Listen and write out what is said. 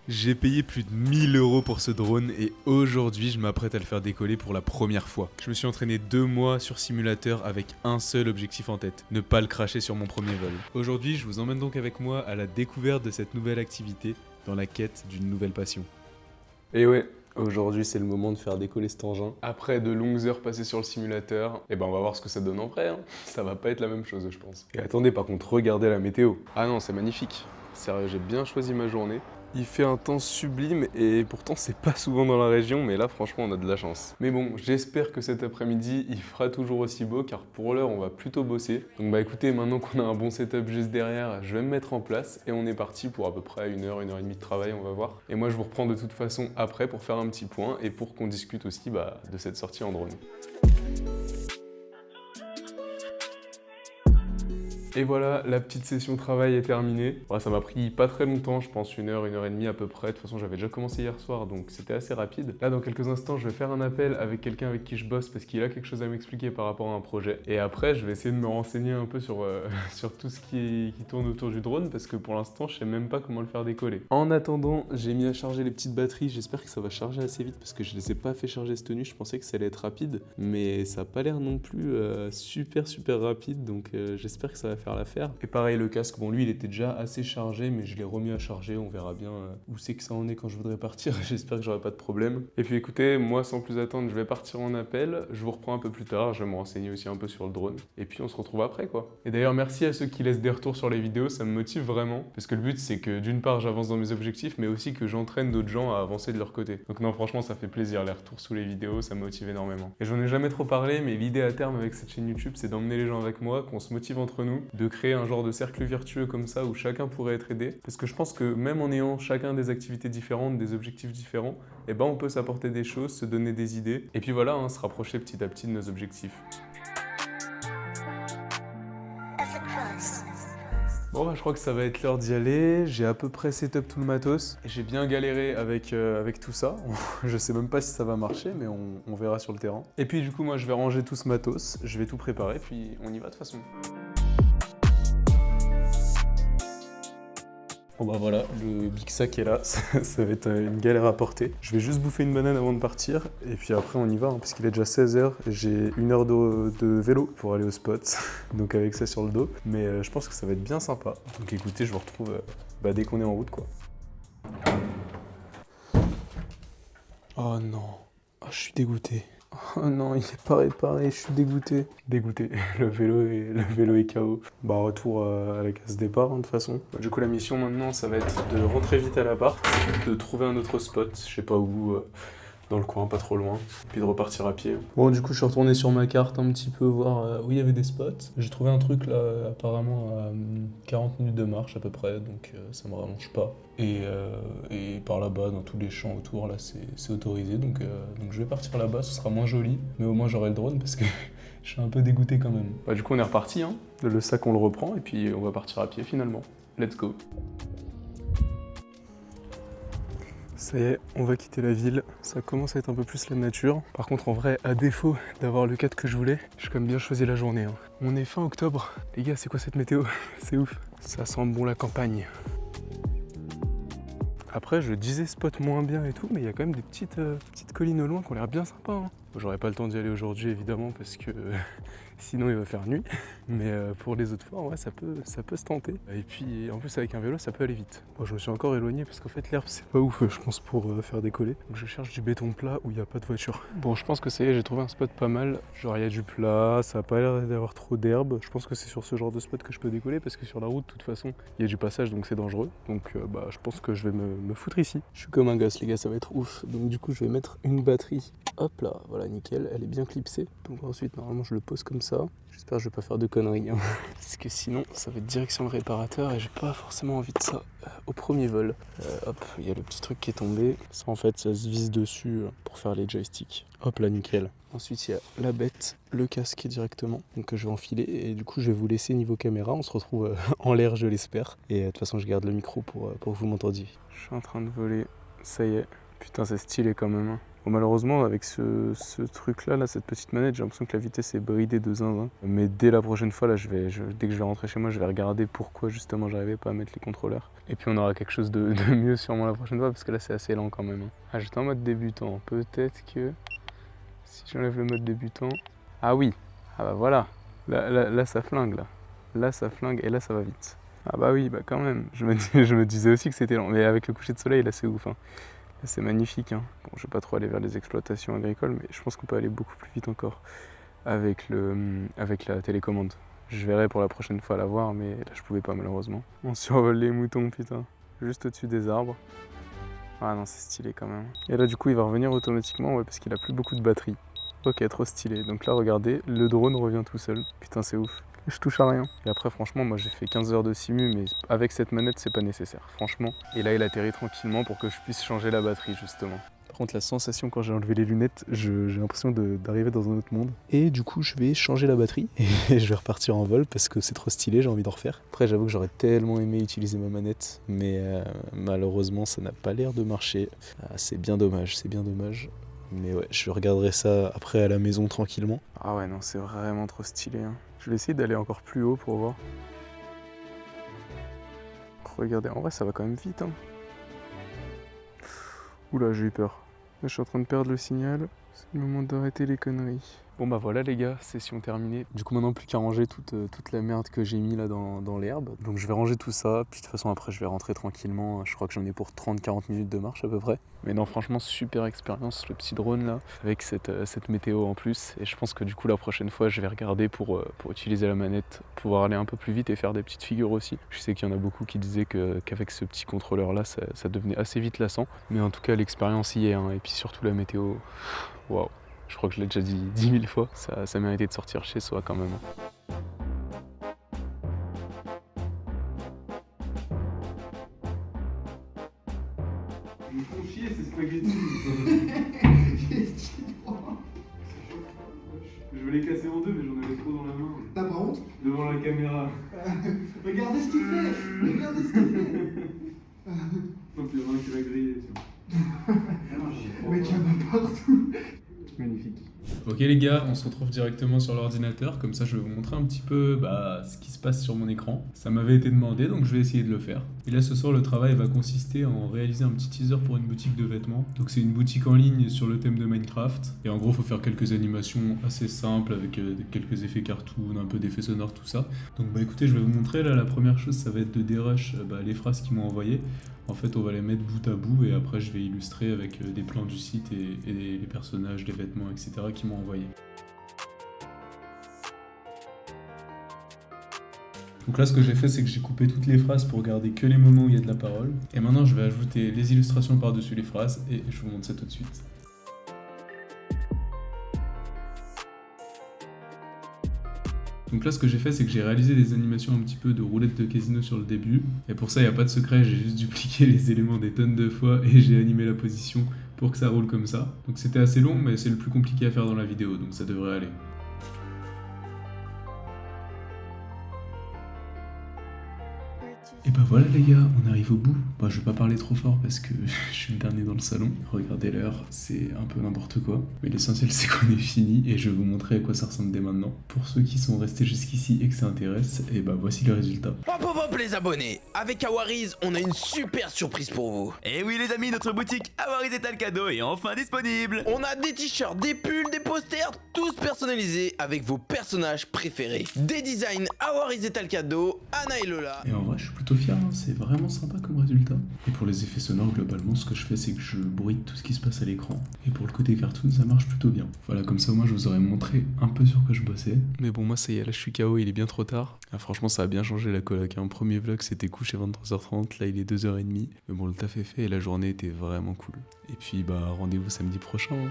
J'ai payé plus de 1000 € pour ce drone et aujourd'hui je m'apprête à le faire décoller pour la première fois. Je me suis entraîné 2 mois sur simulateur avec un seul objectif en tête, ne pas le cracher sur mon premier vol. Aujourd'hui je vous emmène donc avec moi à la découverte de cette nouvelle activité dans la quête d'une nouvelle passion. Et ouais, aujourd'hui c'est le moment de faire décoller cet engin. Après de longues heures passées sur le simulateur, et ben on va voir ce que ça donne en vrai, hein. Ça va pas être la même chose je pense. Et attendez par contre, regardez la météo. Ah non, c'est magnifique. Sérieux, j'ai bien choisi ma journée. Il fait un temps sublime et pourtant c'est pas souvent dans la région, mais là franchement on a de la chance. Mais bon, j'espère que cet après-midi il fera toujours aussi beau car pour l'heure on va plutôt bosser. Donc bah écoutez, maintenant qu'on a un bon setup juste derrière, je vais me mettre en place et on est parti pour à peu près 1 heure et demie de travail, on va voir. Et moi je vous reprends de toute façon après pour faire un petit point et pour qu'on discute aussi de cette sortie en drone. Et voilà, la petite session travail est terminée. Ouais, ça m'a pris pas très longtemps, je pense 1 heure et demie à peu près. De toute façon, j'avais déjà commencé hier soir, donc c'était assez rapide. Là, dans quelques instants, je vais faire un appel avec quelqu'un avec qui je bosse parce qu'il a quelque chose à m'expliquer par rapport à un projet. Et après, je vais essayer de me renseigner un peu sur, sur tout ce qui tourne autour du drone parce que pour l'instant, je sais même pas comment le faire décoller. En attendant, j'ai mis à charger les petites batteries. J'espère que ça va charger assez vite parce que je les ai pas fait charger cette nuit. Je pensais que ça allait être rapide, mais ça a pas l'air non plus super rapide, donc j'espère que ça va faire l'affaire. Et pareil, le casque, bon lui il était déjà assez chargé, mais je l'ai remis à charger, on verra bien où c'est que ça en est quand je voudrais partir. J'espère que j'aurai pas de problème. Et puis écoutez, moi sans plus attendre, je vais partir en appel, je vous reprends un peu plus tard, je vais me renseigner aussi un peu sur le drone, et puis on se retrouve après quoi. Et d'ailleurs merci à ceux qui laissent des retours sur les vidéos, ça me motive vraiment, parce que le but c'est que d'une part j'avance dans mes objectifs, mais aussi que j'entraîne d'autres gens à avancer de leur côté. Donc non franchement ça fait plaisir, les retours sous les vidéos, ça me motive énormément. Et j'en ai jamais trop parlé, mais l'idée à terme avec cette chaîne YouTube, c'est d'emmener les gens avec moi, qu'on se motive entre nous, de créer un genre de cercle vertueux comme ça où chacun pourrait être aidé. Parce que je pense que même en ayant chacun des activités différentes, des objectifs différents, eh ben on peut s'apporter des choses, se donner des idées, et puis voilà, hein, se rapprocher petit à petit de nos objectifs. Bon bah je crois que ça va être l'heure d'y aller, j'ai à peu près setup tout le matos, et j'ai bien galéré avec tout ça, je sais même pas si ça va marcher, mais on verra sur le terrain. Et puis du coup moi je vais ranger tout ce matos, je vais tout préparer, puis on y va de toute façon. Bon bah voilà, le big sac est là, ça va être une galère à porter. Je vais juste bouffer une banane avant de partir, et puis après on y va, hein, parce qu'il est déjà 16h, j'ai 1 heure de vélo pour aller au spot, donc avec ça sur le dos. Mais je pense que ça va être bien sympa. Donc écoutez, je vous retrouve dès qu'on est en route quoi. Oh non, oh, je suis dégoûté. Oh non, il est pas réparé, je suis dégoûté. Dégoûté, le vélo est KO. Bah retour à la case départ de toute façon. Du coup la mission maintenant ça va être de rentrer vite à l'appart, de trouver un autre spot, je sais pas où, dans le coin, pas trop loin, puis de repartir à pied. Bon du coup je suis retourné sur ma carte un petit peu voir où il y avait des spots. J'ai trouvé un truc là apparemment à 40 minutes de marche à peu près, donc ça me rallonge pas. Et par là-bas, dans tous les champs autour, là c'est autorisé, donc je vais partir là-bas, ce sera moins joli, mais au moins j'aurai le drone parce que je suis un peu dégoûté quand même. Bah du coup on est reparti, hein. Le sac on le reprend et puis on va partir à pied finalement. Let's go. Ça y est, on va quitter la ville, ça commence à être un peu plus la nature. Par contre en vrai, à défaut d'avoir le cadre que je voulais, j'ai quand même bien choisi la journée, hein. On est fin octobre. Les gars, c'est quoi cette météo? C'est ouf. Ça sent bon la campagne. Après, je disais spot moins bien et tout, mais il y a quand même des petites collines au loin qui ont l'air bien sympas, hein. J'aurai pas le temps d'y aller aujourd'hui évidemment parce que sinon il va faire nuit. Mais pour les autres fois, ouais, ça peut se tenter. Et puis en plus avec un vélo, ça peut aller vite. Bon, je me suis encore éloigné parce qu'en fait l'herbe c'est pas ouf, je pense, pour faire décoller. Donc je cherche du béton plat où il n'y a pas de voiture. Bon, je pense que ça y est, j'ai trouvé un spot pas mal. Genre il y a du plat, ça a pas l'air d'avoir trop d'herbe. Je pense que c'est sur ce genre de spot que je peux décoller parce que sur la route, de toute façon, il y a du passage donc c'est dangereux. Donc je pense que je vais me foutre ici. Je suis comme un gosse les gars, ça va être ouf. Donc du coup je vais mettre une batterie. Hop là, voilà nickel, elle est bien clipsée. Donc ensuite normalement je le pose comme ça. J'espère que je vais pas faire de conneries, hein. Parce que sinon ça va être direction le réparateur et j'ai pas forcément envie de ça au premier vol. Hop, il y a le petit truc qui est tombé. Ça en fait ça se visse dessus pour faire les joysticks. Hop là nickel. Ensuite il y a la bête, le casque directement, donc je vais enfiler et du coup je vais vous laisser niveau caméra. On se retrouve en l'air je l'espère. Et de toute façon je garde le micro pour que vous m'entendiez. Je suis en train de voler, ça y est. Putain c'est stylé quand même, hein. Bon, malheureusement, avec ce truc-là, cette petite manette, j'ai l'impression que la vitesse est bridée de zinzin. Mais dès la prochaine fois, là, dès que je vais rentrer chez moi, je vais regarder pourquoi justement j'arrivais pas à mettre les contrôleurs. Et puis on aura quelque chose de mieux sûrement la prochaine fois, parce que là, c'est assez lent quand même. Ah, j'étais en mode débutant. Peut-être que si j'enlève le mode débutant... Ah oui, ah bah voilà. Là, ça flingue, là. Là, ça flingue et là, ça va vite. Ah bah oui, bah quand même. Je me disais aussi que c'était lent. Mais avec le coucher de soleil, là, c'est ouf. Hein. Là, c'est magnifique. Hein. Bon, je vais pas trop aller vers les exploitations agricoles, mais je pense qu'on peut aller beaucoup plus vite encore avec la télécommande. Je verrai pour la prochaine fois la voir, mais là, je pouvais pas, malheureusement. On survole les moutons, putain. Juste au-dessus des arbres. Ah non, c'est stylé quand même. Et là, du coup, il va revenir automatiquement, ouais, parce qu'il a plus beaucoup de batterie. Ok, trop stylé. Donc là, regardez, le drone revient tout seul. Putain, c'est ouf. Je touche à rien. Et après, franchement, moi j'ai fait 15 heures de simu, mais avec cette manette, c'est pas nécessaire, franchement. Et là, il atterrit tranquillement pour que je puisse changer la batterie, justement. Par contre, la sensation quand j'ai enlevé les lunettes, j'ai l'impression d'arriver dans un autre monde. Et du coup, je vais changer la batterie et je vais repartir en vol parce que c'est trop stylé, j'ai envie d'en refaire. Après, j'avoue que j'aurais tellement aimé utiliser ma manette, mais malheureusement, ça n'a pas l'air de marcher. Ah, c'est bien dommage, c'est bien dommage. Mais ouais, je regarderai ça après à la maison tranquillement. Ah ouais, non, c'est vraiment trop stylé. Hein. Je vais essayer d'aller encore plus haut pour voir. Regardez, en vrai, ça va quand même vite. Hein. Oula, j'ai eu peur. Là, je suis en train de perdre le signal. C'est le moment d'arrêter les conneries. Bon bah voilà les gars, session terminée. Du coup maintenant plus qu'à ranger toute la merde que j'ai mis là dans l'herbe. Donc je vais ranger tout ça, puis de toute façon après je vais rentrer tranquillement. Je crois que j'en ai pour 30-40 minutes de marche à peu près. Mais non franchement super expérience le petit drone là, avec cette météo en plus. Et je pense que du coup la prochaine fois je vais regarder pour utiliser la manette, pouvoir aller un peu plus vite et faire des petites figures aussi. Je sais qu'il y en a beaucoup qui disaient qu'avec ce petit contrôleur là ça devenait assez vite lassant. Mais en tout cas l'expérience y est hein. Et puis surtout la météo, waouh. Je crois que je l'ai déjà dit 10 000 fois, ça méritait de sortir chez soi quand même. Ils me font chier ces spaghettis. Je veux les casser en deux, mais j'en avais trop dans la main. T'as pas honte? Devant la caméra. Regardez ce qu'il fait! Regardez ce qu'il fait! Non, puis il y en a un qui va griller. Le mec, il y en a partout! Magnifique. Ok les gars, on se retrouve directement sur l'ordinateur, comme ça je vais vous montrer un petit peu ce qui se passe sur mon écran. Ça m'avait été demandé donc je vais essayer de le faire. Et là ce soir le travail va consister en réaliser un petit teaser pour une boutique de vêtements. Donc c'est une boutique en ligne sur le thème de Minecraft. Et en gros il faut faire quelques animations assez simples avec quelques effets cartoon, un peu d'effets sonores, tout ça. Donc bah écoutez je vais vous montrer là, la première chose ça va être de dérush les phrases qu'ils m'ont envoyées. En fait, on va les mettre bout à bout et après, je vais illustrer avec des plans du site et les personnages, les vêtements, etc. qu'ils m'ont envoyés. Donc là, ce que j'ai fait, c'est que j'ai coupé toutes les phrases pour garder que les moments où il y a de la parole. Et maintenant, je vais ajouter les illustrations par-dessus les phrases et je vous montre ça tout de suite. Donc là ce que j'ai fait c'est que j'ai réalisé des animations un petit peu de roulette de casino sur le début. Et pour ça il n'y a pas de secret, j'ai juste dupliqué les éléments des tonnes de fois et j'ai animé la position pour que ça roule comme ça. Donc c'était assez long mais c'est le plus compliqué à faire dans la vidéo donc ça devrait aller. Et bah voilà les gars, on arrive au bout. Bah je vais pas parler trop fort parce que je suis le dernier dans le salon. Regardez l'heure, c'est un peu n'importe quoi. Mais l'essentiel c'est qu'on est fini et je vais vous montrer à quoi ça ressemble dès maintenant. Pour ceux qui sont restés jusqu'ici et que ça intéresse, et bah voici le résultat. Hop hop hop les abonnés. Avec Awariz, on a une super surprise pour vous. Et oui les amis, notre boutique Awariz Etal Cadeau est enfin disponible. On a des t-shirts, des pulls, des posters, tous personnalisés avec vos personnages préférés. Des designs Awariz Etal Cadeau, Anna et Lola. Et en vrai je suis plutôt fier, hein. C'est vraiment sympa comme résultat. Et pour les effets sonores, globalement, ce que je fais, c'est que je bruite tout ce qui se passe à l'écran. Et pour le côté cartoon, ça marche plutôt bien. Voilà, comme ça, au moins, je vous aurais montré un peu sur quoi je bossais. Mais bon, moi, ça y est, là, je suis KO, il est bien trop tard. Ah, franchement, ça a bien changé la coloc. Un premier vlog, c'était couché 23h30, là, il est 2h30. Mais bon, le taf est fait et la journée était vraiment cool. Et puis, bah, rendez-vous samedi prochain. Hein.